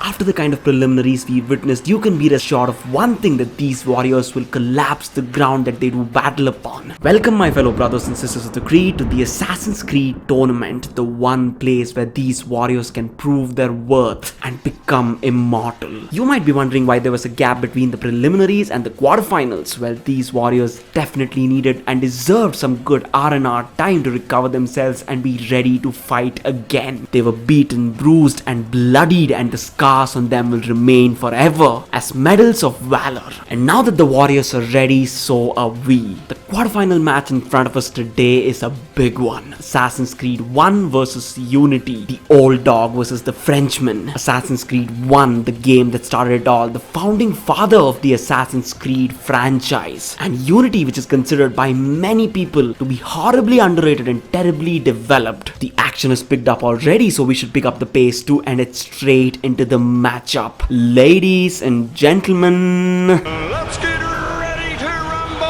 After the kind of preliminaries we witnessed, you can be assured of one thing, that these warriors will collapse the ground that they do battle upon. Welcome my fellow brothers and sisters of the Creed to the Assassin's Creed tournament, the one place where these warriors can prove their worth and become immortal. You might be wondering why there was a gap between the preliminaries and the quarterfinals. Well, these warriors definitely needed and deserved some good R&R time to recover themselves and be ready to fight again. They were beaten, bruised and bloodied, and the scars on them will remain forever as medals of valor. And now that the warriors are ready, so are we. The quarterfinal match in front of us today is a big one. Assassin's Creed 1 versus Unity, the old dog versus the Frenchman. Assassin's Creed 1, the game that started it all, the founding father of the Assassin's Creed franchise. And Unity, which is considered by many people to be horribly underrated and terribly developed. The action is picked up already, so we should pick up the pace too and it's straight into the matchup. Ladies and gentlemen, Let's get ready to rumble!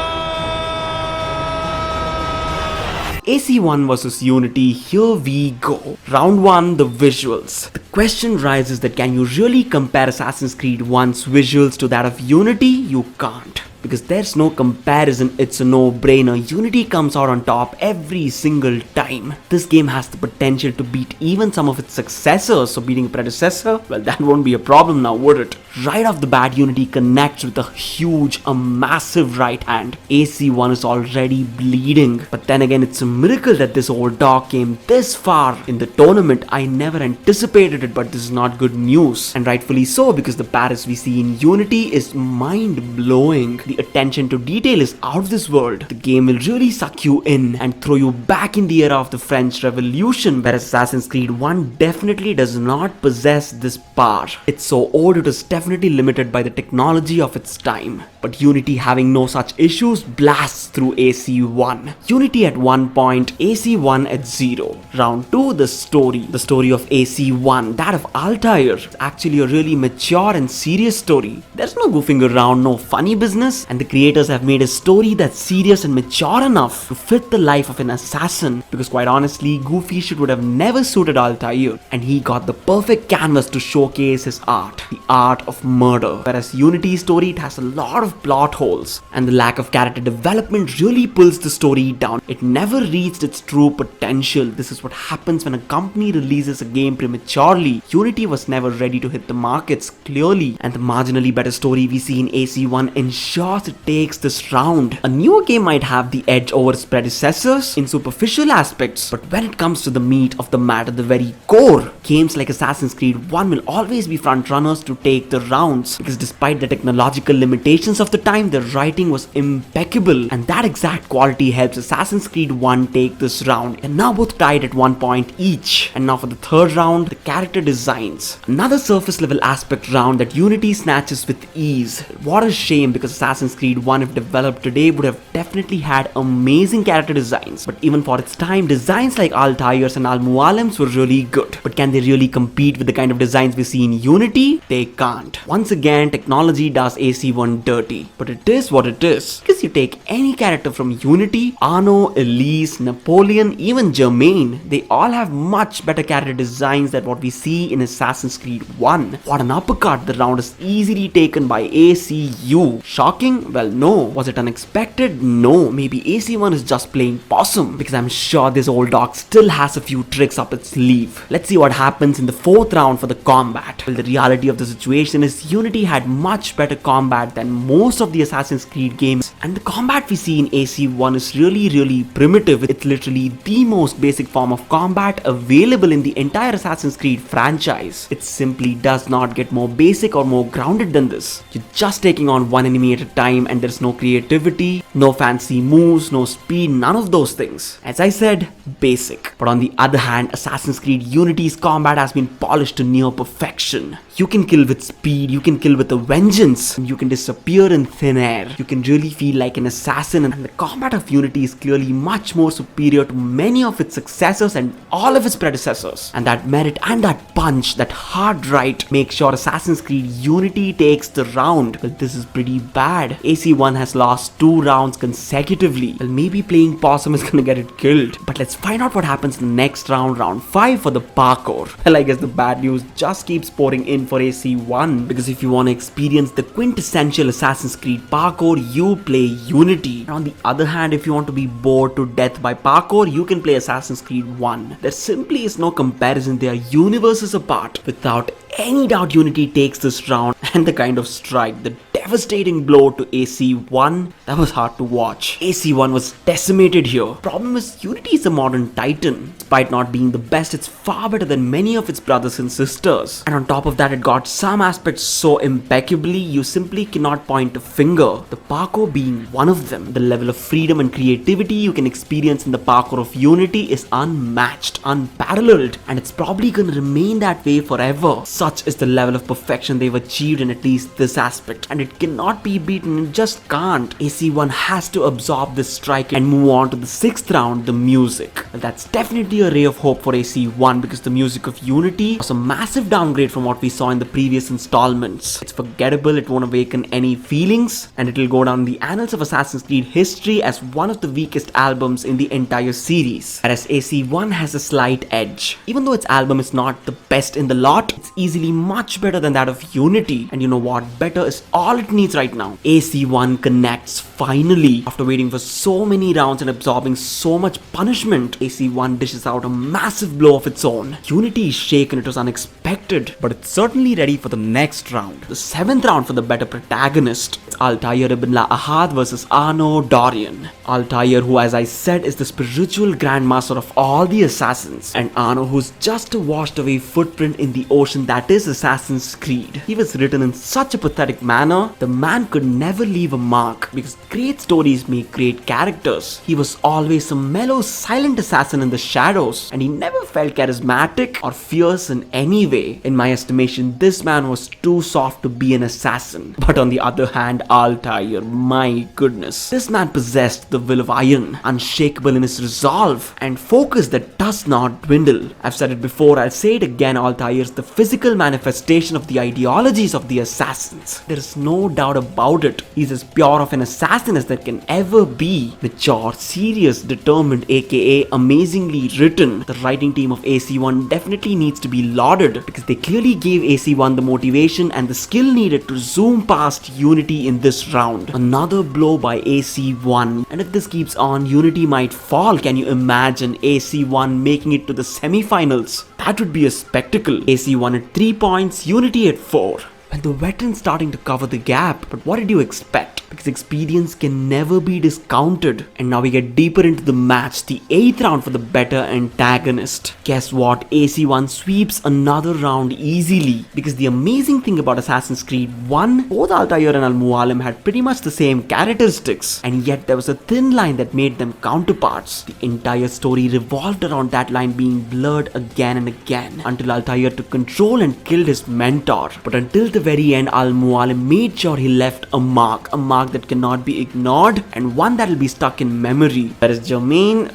AC1 versus Unity, here we go. Round 1, the visuals. The question rises that can you really compare Assassin's Creed 1's visuals to that of Unity? You can't. Because there's no comparison, it's a no-brainer. Unity comes out on top every single time. This game has the potential to beat even some of its successors, so beating a predecessor, well, that won't be a problem now, would it? Right off the bat, Unity connects with a massive right hand. AC1 is already bleeding. But then again, it's a miracle that this old dog came this far in the tournament. I never anticipated it, but this is not good news. And rightfully so, because the Paris we see in Unity is mind-blowing. The attention to detail is out of this world. The game will really suck you in and throw you back in the era of the French Revolution, whereas Assassin's Creed 1 definitely does not possess this power. It's so old, it is definitely limited by the technology of its time. But Unity, having no such issues, blasts through AC1. Unity at 1 point, AC1 at 0. Round 2, the story. The story of AC1, that of Altair, is actually a really mature and serious story. There's no goofing around, no funny business. And the creators have made a story that's serious and mature enough to fit the life of an assassin, because quite honestly, goofy shit would have never suited Altair, and he got the perfect canvas to showcase his art, the art of murder. Whereas Unity's story, it has a lot of plot holes, and the lack of character development really pulls the story down. It never reached its true potential. This is what happens when a company releases a game prematurely. Unity was never ready to hit the markets, clearly, and the marginally better story we see in AC1 ensures it takes this round. A newer game might have the edge over its predecessors in superficial aspects, but when it comes to the meat of the matter, the very core, games like Assassin's Creed 1 will always be front runners to take the rounds, because despite the technological limitations of the time, the writing was impeccable, and that exact quality helps Assassin's Creed 1 take this round. And now both tied at 1 point each. And now for the third round, the character designs. Another surface level aspect round that Unity snatches with ease. What a shame, because Assassin's Creed 1, if developed today, would have definitely had amazing character designs. But even for its time, designs like Altair's and Al Mualim's were really good. But can they really compete with the kind of designs we see in Unity? They can't. Once again, technology does AC1 dirty. But it is what it is. Because you take any character from Unity, Arno, Elise, Napoleon, even Germain, they all have much better character designs than what we see in Assassin's Creed 1. What an uppercut, the round is easily taken by ACU. Shocking? Well, no. Was it unexpected? No. Maybe AC1 is just playing possum, because I'm sure this old dog still has a few tricks up its sleeve. Let's see what happens in the fourth round for the combat. Well, the reality of the situation is Unity had much better combat than most of the Assassin's Creed games, and the combat we see in AC1 is really primitive. It's literally the most basic form of combat available in the entire Assassin's Creed franchise. It simply does not get more basic or more grounded than this. You're just taking on one enemy at a time, and there's no creativity, no fancy moves, no speed, none of those things. As I said, basic. But on the other hand, Assassin's Creed Unity's combat has been polished to near perfection. You can kill with speed, you can kill with a vengeance, and you can disappear in thin air. You can really feel like an assassin, and the combat of Unity is clearly much more superior to many of its successors and all of its predecessors. And that merit and that punch, that hard right, make sure Assassin's Creed Unity takes the round. But this is pretty bad. AC1 has lost 2 rounds rounds consecutively, well, maybe playing possum is gonna get it killed. But let's find out what happens in the next round, round 5 for the parkour. Well, I guess the bad news just keeps pouring in for AC1, because if you want to experience the quintessential Assassin's Creed parkour, you play Unity. And on the other hand, if you want to be bored to death by parkour, you can play Assassin's Creed 1. There simply is no comparison, they are universes apart. Without any doubt, Unity takes this round, and the kind of strike, the devastating blow to AC1, that was hard to watch. AC1 was decimated here. Problem is, Unity is a modern titan. Despite not being the best, it's far better than many of its brothers and sisters. And on top of that, it got some aspects so impeccably, you simply cannot point a finger. The parkour being one of them. The level of freedom and creativity you can experience in the parkour of Unity is unmatched, unparalleled, and it's probably gonna remain that way forever. Such is the level of perfection they've achieved in at least this aspect, and it cannot be beaten, it just can't. AC1 has to absorb this strike and move on to the 6th round, the music. Well, that's definitely a ray of hope for AC1, because the music of Unity was a massive downgrade from what we saw in the previous installments. It's forgettable, it won't awaken any feelings, and it'll go down in the annals of Assassin's Creed history as one of the weakest albums in the entire series. Whereas AC1 has a slight edge. Even though its album is not the best in the lot, it's easily much better than that of Unity. And you know what? Better is all it needs right now. AC1 connects finally. After waiting for so many rounds and absorbing so much punishment, AC1 dishes out a massive blow of its own. Unity is shaken, it was unexpected, but it's certainly ready for the next round. The 7th round for the better protagonist. It's Altair ibn La Ahad versus Arno Dorian. Altair, who as I said is the spiritual grandmaster of all the assassins, and Arno, who's just a washed away footprint in the ocean that is Assassin's Creed. He was written in such a pathetic manner, the man could never leave a mark, because great stories make great characters. He was always a mellow, silent assassin in the shadows, and he never felt charismatic or fierce in any way. In my estimation, this man was too soft to be an assassin. But on the other hand, Altair, my goodness, this man possessed the will of iron, unshakable in his resolve, and focus that does not dwindle. I've said it before, I'll say it again, Altair is the physical manifestation of the ideologies of the assassins. There is no doubt about it. He's as pure of an assassin as there can ever be. Mature, serious, determined, aka amazingly written. The writing team of AC1 definitely needs to be lauded, because they clearly gave AC1 the motivation and the skill needed to zoom past Unity in this round. Another blow by AC1, and if this keeps on, Unity might fall. Can you imagine AC1 making it to the semi-finals? That would be a spectacle. AC1 at 3 points, Unity at 4. Well, the veterans starting to cover the gap, but what did you expect? Because experience can never be discounted. And now we get deeper into the match, the 8th round for the better antagonist. Guess what? AC1 sweeps another round easily, because the amazing thing about Assassin's Creed 1, both Altair and Al-Mualim had pretty much the same characteristics, and yet there was a thin line that made them counterparts. The entire story revolved around that line being blurred again and again, until Altair took control and killed his mentor. But until the very end, Al-Mualim made sure he left a mark that cannot be ignored, and one that will be stuck in memory. Whereas Jermaine,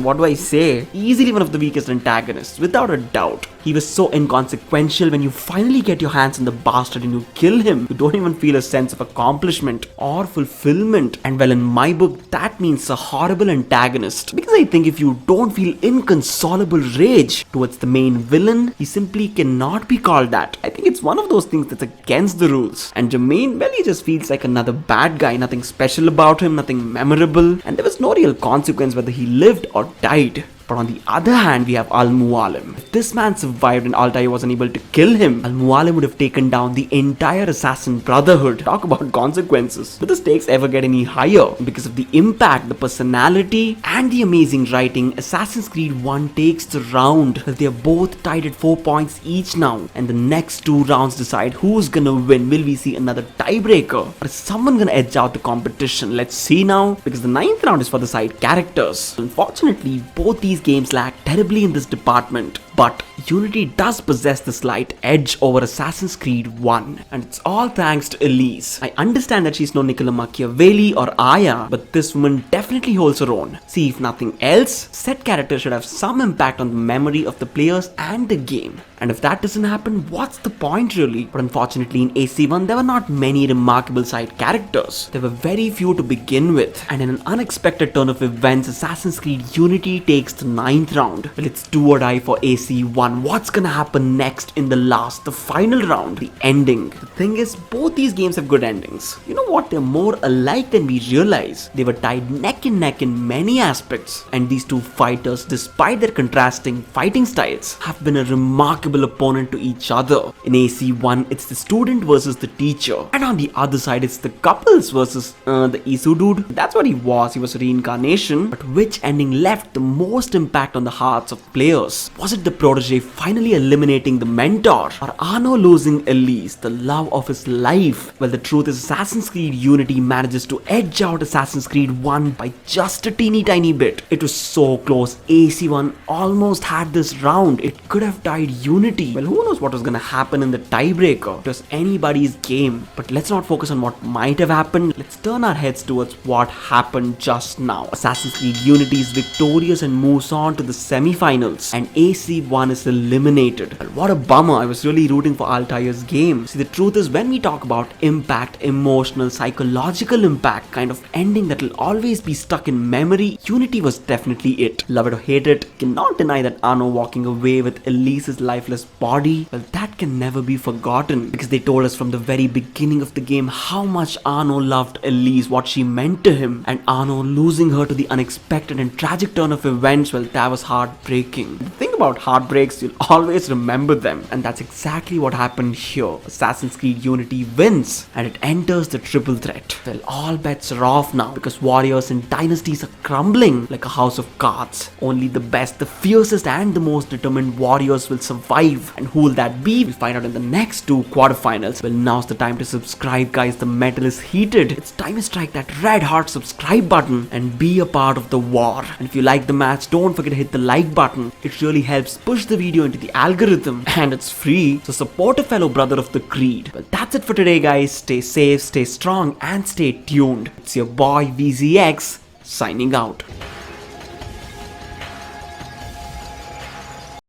what do I say? Easily one of the weakest antagonists, without a doubt. He was so inconsequential. When you finally get your hands on the bastard and you kill him, you don't even feel a sense of accomplishment or fulfillment. And well, in my book, that means a horrible antagonist, because I think if you don't feel inconsolable rage towards the main villain, he simply cannot be called that. I think it's one of those things that's against the rules. And Jermaine, well, he just feels like another bad guy, nothing special about him, nothing memorable, and there was no real consequence whether he lived or died. But on the other hand, we have Al-Mualim. If this man survived and Altair was unable to kill him, Al-Mualim would have taken down the entire assassin brotherhood. Talk about consequences. But the stakes ever get any higher? Because of the impact, the personality, and the amazing writing, Assassin's Creed 1 takes the round. They are both tied at 4 points each now, and the next 2 rounds decide who's gonna win. Will we see another tiebreaker, or is someone gonna edge out the competition? Let's see now, because the 9th round is for the side characters. Unfortunately, both these games lack terribly in this department. But Unity does possess the slight edge over Assassin's Creed 1, and it's all thanks to Elise. I understand that she's no Nicola Machiavelli or Aya, but this woman definitely holds her own. See, if nothing else, set character should have some impact on the memory of the players and the game. And if that doesn't happen, what's the point really? But unfortunately in AC1 there were not many remarkable side characters. There were very few to begin with, and in an unexpected turn of events, Assassin's Creed Unity takes the 9th round. Well, it's do or die for AC1. What's gonna happen next in the final round, the ending? The thing is, both these games have good endings. You know what? They're more alike than we realize. They were tied neck and neck in many aspects, and these two fighters, despite their contrasting fighting styles, have been a remarkable opponent to each other. In AC1, it's the student versus the teacher, and on the other side, it's the couples versus the Isu dude. That's what he was a reincarnation. But which ending left the most impact on the hearts of players? Was it the protege finally eliminating the mentor, or Arno losing Elise, the love of his life? Well, the truth is Assassin's Creed Unity manages to edge out Assassin's Creed 1 by just a teeny tiny bit. It was so close. AC1 almost had this round. It could have tied Unity. Well, who knows what was gonna happen in the tiebreaker? It was anybody's game. But let's not focus on what might have happened. Let's turn our heads towards what happened just now. Assassin's Creed Unity is victorious and moves on to the semi-finals, and AC1 is eliminated. Well, what a bummer. I was really rooting for Altair's game. See, the truth is, when we talk about impact, emotional, psychological impact, kind of ending that will always be stuck in memory, Unity was definitely it. Love it or hate it, cannot deny that Arno walking away with Elise's lifeless body, well, that can never be forgotten, because they told us from the very beginning of the game how much Arno loved Elise, what she meant to him, and Arno losing her to the unexpected and tragic turn of events, well, that was heartbreaking. The thing about heartbreaks, you'll always remember them, and that's exactly what happened here. Assassin's Creed Unity wins, and it enters the triple threat. Well, all bets are off now, because warriors and dynasties are crumbling like a house of cards. Only the best, the fiercest and the most determined warriors will survive, and who will that be? We'll find out in the next two quarterfinals. Well, now's the time to subscribe, guys. The metal is heated. It's time to strike that red hot subscribe button and be a part of the war. And if you like the match, don't forget to hit the like button. It really helps push the video into the algorithm, and it's free, so support a fellow brother of the creed. Well, that's it for today, guys. Stay safe, stay strong, and stay tuned. It's your boy VZX signing out.